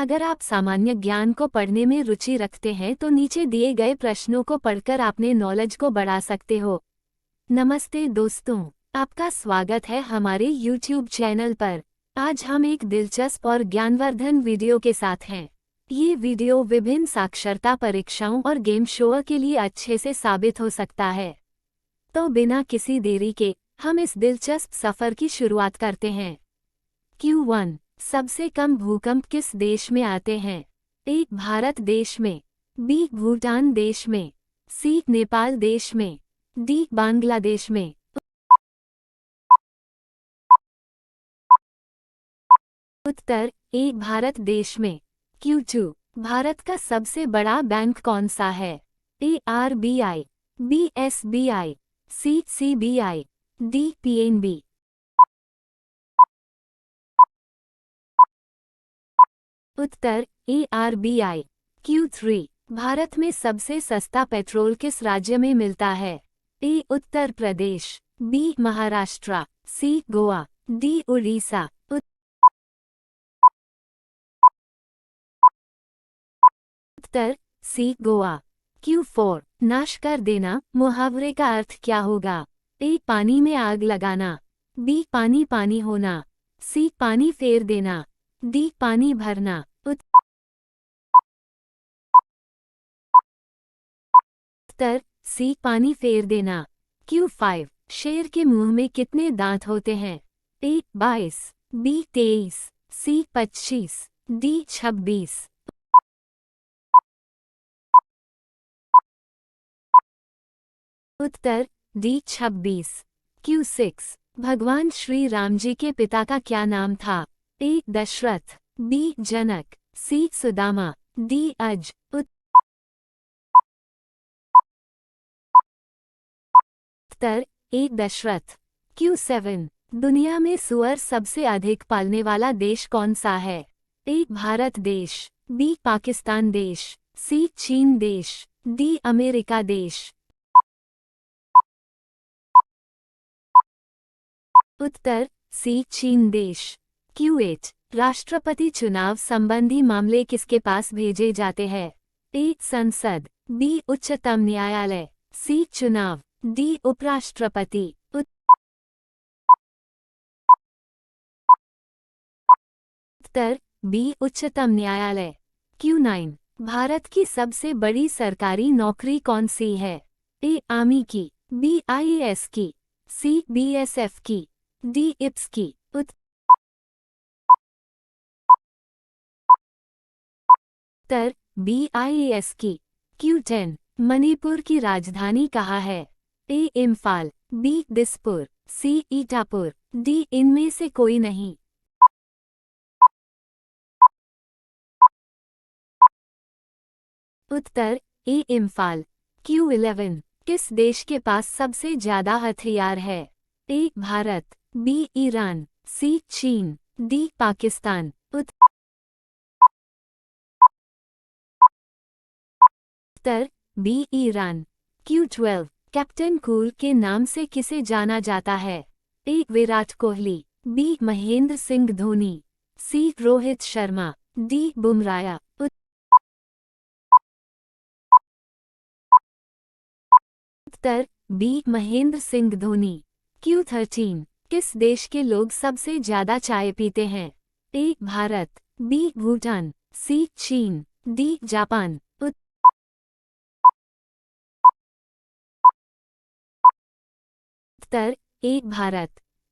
अगर आप सामान्य ज्ञान को पढ़ने में रुचि रखते हैं तो नीचे दिए गए प्रश्नों को पढ़कर अपने नॉलेज को बढ़ा सकते हो। नमस्ते दोस्तों, आपका स्वागत है हमारे YouTube चैनल पर। आज हम एक दिलचस्प और ज्ञानवर्धन वीडियो के साथ हैं। ये वीडियो विभिन्न साक्षरता परीक्षाओं और गेम शो के लिए अच्छे से साबित हो सकता है। तो बिना किसी देरी के हम इस दिलचस्प सफर की शुरुआत करते हैं। Q1, सबसे कम भूकंप किस देश में आते हैं? ए. भारत देश में, बी. भूटान देश में, सी. नेपाल देश में, डी. बांग्लादेश में। उत्तर ए. भारत देश में। Q2, भारत का सबसे बड़ा बैंक कौन सा है? A. RBI, B. SBI, C. CBI, D. PNB। उत्तर ए. RBI। Q3, भारत में सबसे सस्ता पेट्रोल किस राज्य में मिलता है? A. Uttar Pradesh, B. Maharashtra, C. Goa, D. Orissa. उत्तर सी. गोवा। Q4, नाश कर देना मुहावरे का अर्थ क्या होगा? ए. पानी में आग लगाना, बी. पानी पानी होना, सी. पानी फेर देना, डी. पानी भरना। उत्तर सी. पानी फेर देना। Q5, शेर के मुंह में कितने दांत होते हैं? ए. 22, बी. 23, सी. 25, डी. 26। उत्तर डी. 26। Q6, भगवान श्री राम जी के पिता का क्या नाम था? ए. दशरथ, बी. जनक, सी. सुदामा, डी. अज। उत्तर ए. दशरथ। Q7, दुनिया में सुअर सबसे अधिक पालने वाला देश कौन सा है? ए. भारत देश, बी. पाकिस्तान देश, सी. चीन देश, डी. अमेरिका देश। उत्तर सी. चीन देश। Q8, राष्ट्रपति चुनाव संबंधी मामले किसके पास भेजे जाते हैं? ए. संसद, बी. उच्चतम न्यायालय, सी. चुनाव, डी. उपराष्ट्रपति। उत्तर बी. उच्चतम न्यायालय। Q9, भारत की सबसे बड़ी सरकारी नौकरी कौन सी है? ए. आर्मी की, बी. IAS की, सी. BSF की, डी. IPS की। उत्तर बी. IAS की। Q10, मणिपुर की राजधानी कहाँ है? ए. इम्फाल, बी. दिसपुर, सी. ईटापुर, डी. इनमें से कोई नहीं। उत्तर ए. इम्फाल। Q11, किस देश के पास सबसे ज्यादा हथियार है? A. Bharat, B. Iran, C. चीन, डी. पाकिस्तान। उत्तर B. Iran. Q12, captain cool के नाम से किसे जाना जाता है? A. Virat Kohli, B. Mahendra Singh Dhoni, C. Rohit Sharma, D. Bumrah. उत्तर बी. महेंद्र सिंह धोनी। Q13, किस देश के लोग सबसे ज्यादा चाय पीते हैं? ए. भारत, बी. भूटान, सी. चीन, डी. जापान। उत्तर ए. भारत।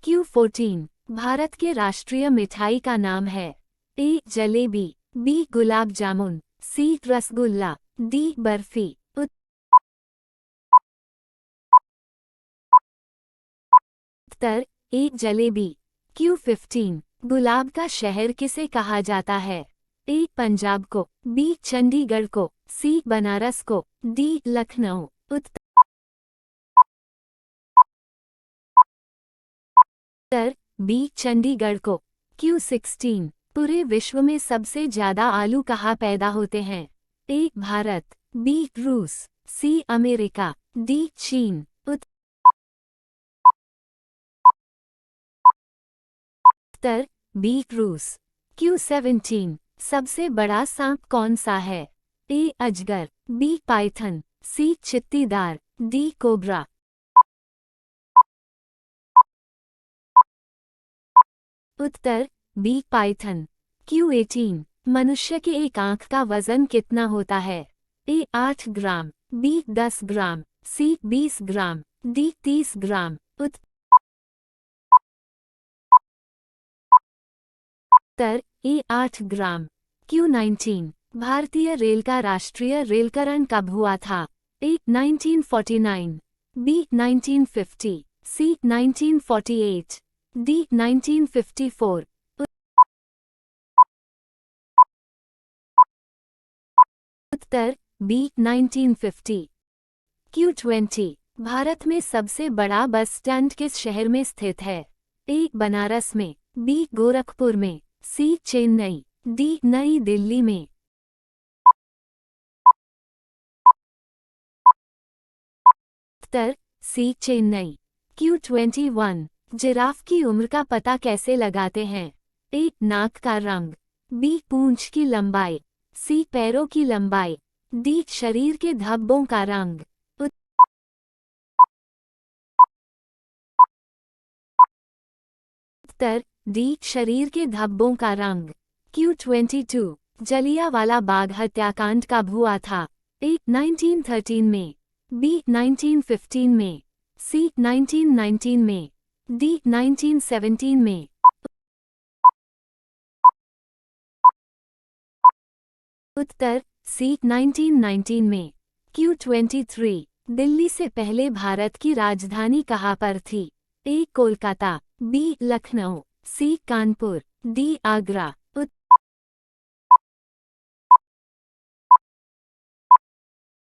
Q14, भारत के राष्ट्रीय मिठाई का नाम है? ए. जलेबी, बी. गुलाब जामुन, सी. रसगुल्ला, डी. बर्फी। उत्तर ए. जलेबी। Q15, गुलाब का शहर किसे कहा जाता है? ए. पंजाब को, बी. चंडीगढ़ को, सी. बनारस को, डी. लखनऊ। उत्तर बी. चंडीगढ़ को। Q16, पूरे विश्व में सबसे ज्यादा आलू कहाँ पैदा होते हैं? ए. भारत, बी. रूस, सी. America, D. चीन। उत्तर बी. रूस। Q17, सबसे बड़ा सांप कौन सा है? ए अजगर, बी पाइथन, सी चित्तीदार, डी कोबरा। उत्तर बी पाइथन। Q18 मनुष्य की एक आंख का वजन कितना होता है? ए 8 ग्राम, बी 10 ग्राम, सी 20 ग्राम, डी 30 ग्राम। उत्तर ए 8 ग्राम। Q19 भारतीय रेल का राष्ट्रीय रेलकरण कब हुआ था? ए 1949, बी 1950, सी 1948, डी 1954। उत्तर बी 1950। Q20 भारत में सबसे बड़ा बस स्टैंड किस शहर में स्थित है? ए बनारस में, बी गोरखपुर में, सी चेन्नई, डी नई दिल्ली में। उत्तर सी चेन्नई। Q21 जिराफ की उम्र का पता कैसे लगाते हैं? ए नाक का रंग, बी पूंछ की लंबाई, सी पैरों की लंबाई, डी शरीर के धब्बों का रंग। उत्तर डी शरीर के धब्बों का रंग। Q22 जलियांवाला बाग हत्याकांड कब हुआ था? ए 1913 में, बी 1915 में, सी 1919 में, डी 1917 में। उत्तर सी 1919 में। Q23 दिल्ली से पहले भारत की राजधानी कहाँ पर थी? ए कोलकाता, बी लखनऊ, सी कानपुर, डी आगरा।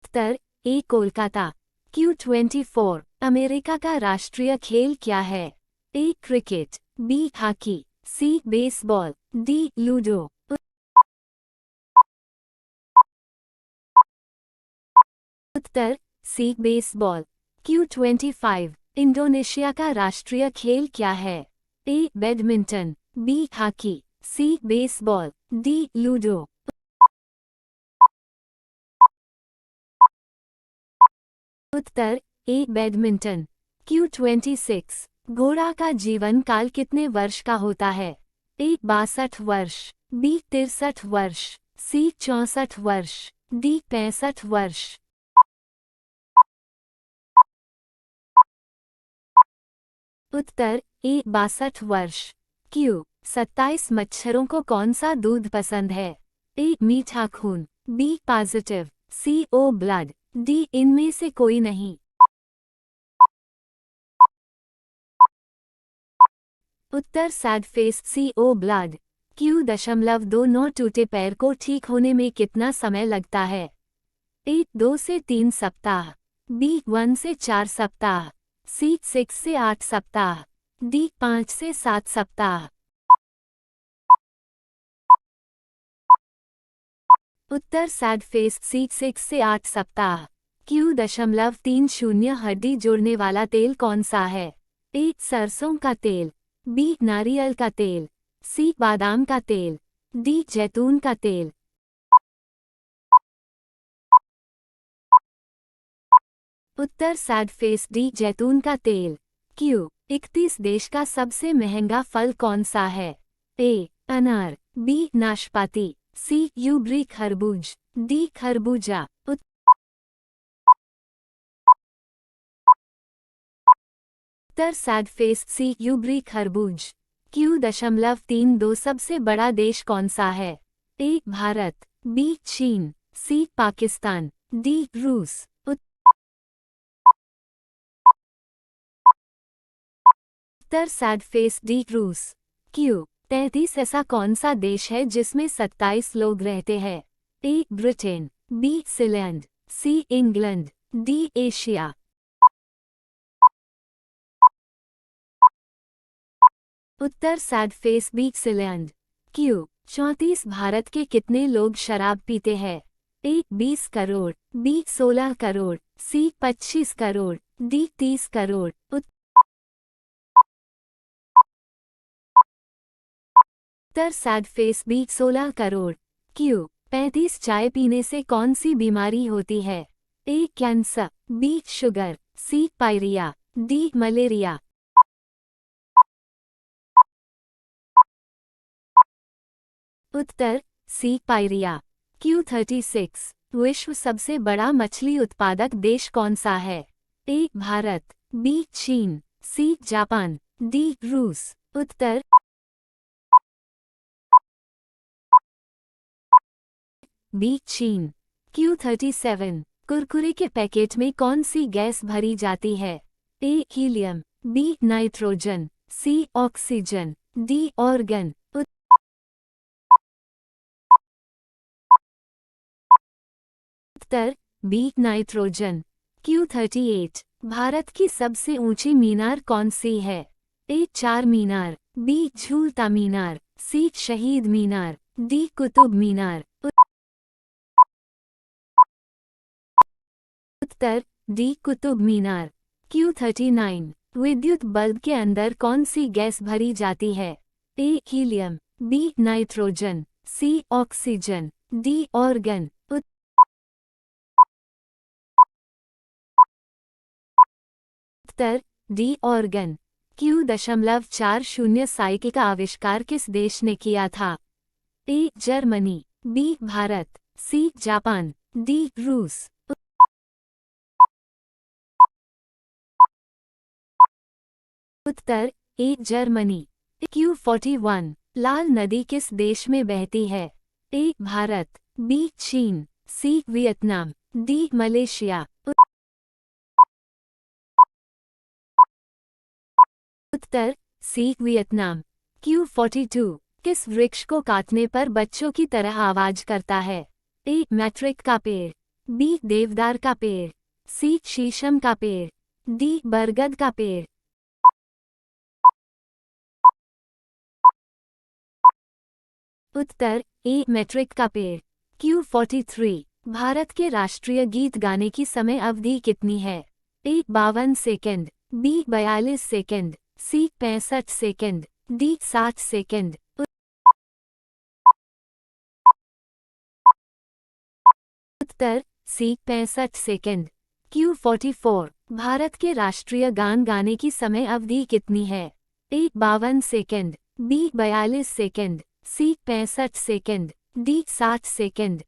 उत्तर ए कोलकाता। Q24 अमेरिका का राष्ट्रीय खेल क्या है? ए क्रिकेट, बी हॉकी, सी बेसबॉल, डी लूडो। उत्तर सी बेसबॉल। Q25 इंडोनेशिया का राष्ट्रीय खेल क्या है? A badminton, B hockey, C baseball, D ludo. Uttar A badminton. Q26 घोड़ा का जीवन काल कितने वर्ष का होता है? ए 62 वर्ष, बी 63 वर्ष, सी 64 वर्ष, डी 65 वर्ष। उत्तर ए 62 वर्ष। Q27 मच्छरों को कौन सा दूध पसंद है? ए मीठा खून, बी पॉजिटिव, सी ओ ब्लड, डी इनमें से कोई नहीं। उत्तर सैड फेस सी ओ ब्लड। Q29 टूटे पैर को ठीक होने में कितना समय लगता है? ए 2 से 3 सप्ताह, बी 1 से 4 सप्ताह, सी 6 से 8 सप्ताह, डी 5 से 7 सप्ताह। उत्तर सैड फेस सी 6 से 8 सप्ताह। Q30 हड्डी जोड़ने वाला तेल कौन सा है? ए सरसों का तेल, बी नारियल का तेल, सी बादाम का तेल, डी जैतून का तेल। उत्तर सैड फेस डी जैतून का तेल। Q31 देश का सबसे महंगा फल कौन सा है? ए अनार, बी नाशपाती, सी यूबरी खरबूज, डी खरबूजा। उत्तर सैड फेस सी यूबरी खरबूज। Q32 सबसे बड़ा देश कौन सा है? ए भारत, बी चीन, सी पाकिस्तान, डी रूस। उत्तर सैड फेस डी रूस। Q33 ऐसा कौन सा देश है जिसमें 27 लोग रहते हैं? A Britain, B Sealand, C England, D Asia. उत्तर sad face B Sealand. Q34 Bharat के कितने लोग शराब पीते हैं? A 20 crore, B 16 crore, C 25 crore, D 30 crore. उत्तर sad face B 16 crore. Q 35 चाय पीने से कौन सी बीमारी होती है? A cancer, B sugar, C pyorrhoea, D malaria. उत्तर सी पायरिया। Q36 विश्व सबसे बड़ा मछली उत्पादक देश कौन सा है? ए भारत, बी चीन, सी जापान, डी रूस। उत्तर बी चीन। Q37 कुरकुरे के पैकेट में कौन सी गैस भरी जाती है? A helium, B nitrogen, C oxygen, D argon. Uttar B nitrogen. Q38 Bharat की सबसे ऊंची मीनार कौन सी है? ए चार मीनार, बी झूलता मीनार, सी शहीद मीनार, डी कुतुब मीनार। उत्तर डी कुतुब मीनार। Q39 विद्युत बल्ब के अंदर कौन सी गैस भरी जाती है? A helium, B nitrogen, C oxygen, D argon. उत्तर डी ऑर्गन। Q40 साइकिल का आविष्कार किस देश ने किया था? A Germany, B Bharat, C Japan, D रूस। उत्तर ए जर्मनी। Q41 लाल नदी किस देश में बहती है? ए भारत, बी चीन, सी वियतनाम, डी मलेशिया। उत्तर सी वियतनाम। Q42 किस वृक्ष को काटने पर बच्चों की तरह आवाज करता है? ए मैट्रिक का पेड़, बी देवदार का पेड़, सी शीशम का पेड़, डी बरगद का पेड़। उत्तर ए मैट्रिक का पेड़। Q43 भारत के राष्ट्रीय गीत गाने की समय अवधि कितनी है? ए 52 सेकंड, बी 42 सेकंड, सी 65 सेकंड, डी 60 सेकंड। उत्तर सी 65 सेकंड। Q44 भारत के राष्ट्रीय गान गाने की समय अवधि कितनी है? ए 52 सेकंड, बी 42 सेकंड, सी 65 सेकंड, डी 60 सेकंड।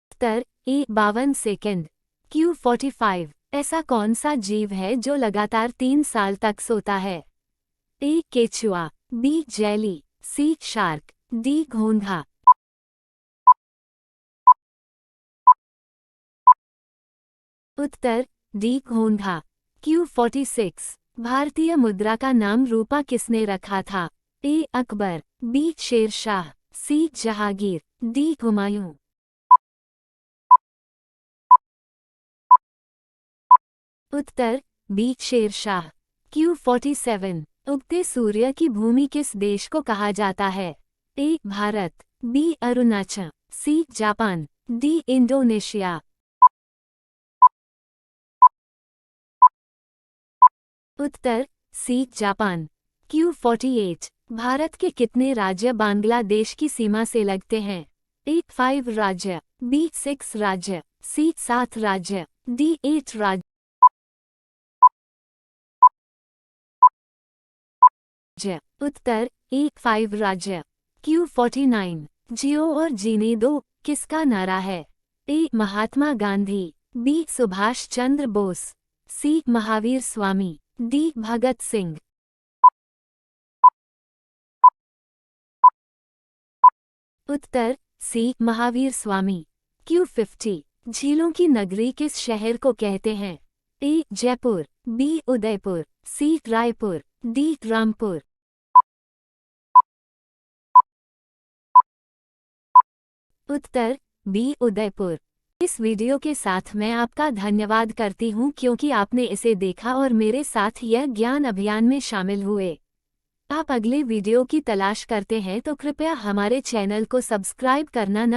उत्तर ए 52 सेकंड। Q45 ऐसा कौन सा जीव है जो लगातार 3 साल तक सोता है? ए केचुआ, बी जेली, सी शार्क, डी घोंघा। उत्तर डी घोंघा। Q46 भारतीय मुद्रा का नाम रूपा किसने रखा था? ए अकबर, बी शेरशाह, सी जहांगीर, डी हुमायूं। उत्तर बी शेरशाह। Q47 उगते सूर्य की भूमि किस देश को कहा जाता है? A Bharat, B Arunachal, C Japan, D Indonesia. उत्तर सी जापान। Q48 भारत के कितने राज्य बांग्लादेश की सीमा से लगते हैं? ए 5 राज्य, बी 6 राज्य, सी 7 राज्य, डी 8 राज्य। उत्तर ए 5 राज्य। Q49 जियो और जीने दो किसका नारा है? ए महात्मा गांधी, बी सुभाष चंद्र बोस, सी महावीर स्वामी, डी भगत सिंह। उत्तर सी महावीर स्वामी। Q50 झीलों की नगरी किस शहर को कहते हैं? ए जयपुर, बी उदयपुर, सी रायपुर, डी रामपुर। उत्तर बी उदयपुर। इस वीडियो के साथ मैं आपका धन्यवाद करती हूँ क्योंकि आपने इसे देखा और मेरे साथ यह ज्ञान अभियान में शामिल हुए। आप अगले वीडियो की तलाश करते हैं तो कृपया हमारे चैनल को सब्सक्राइब करना न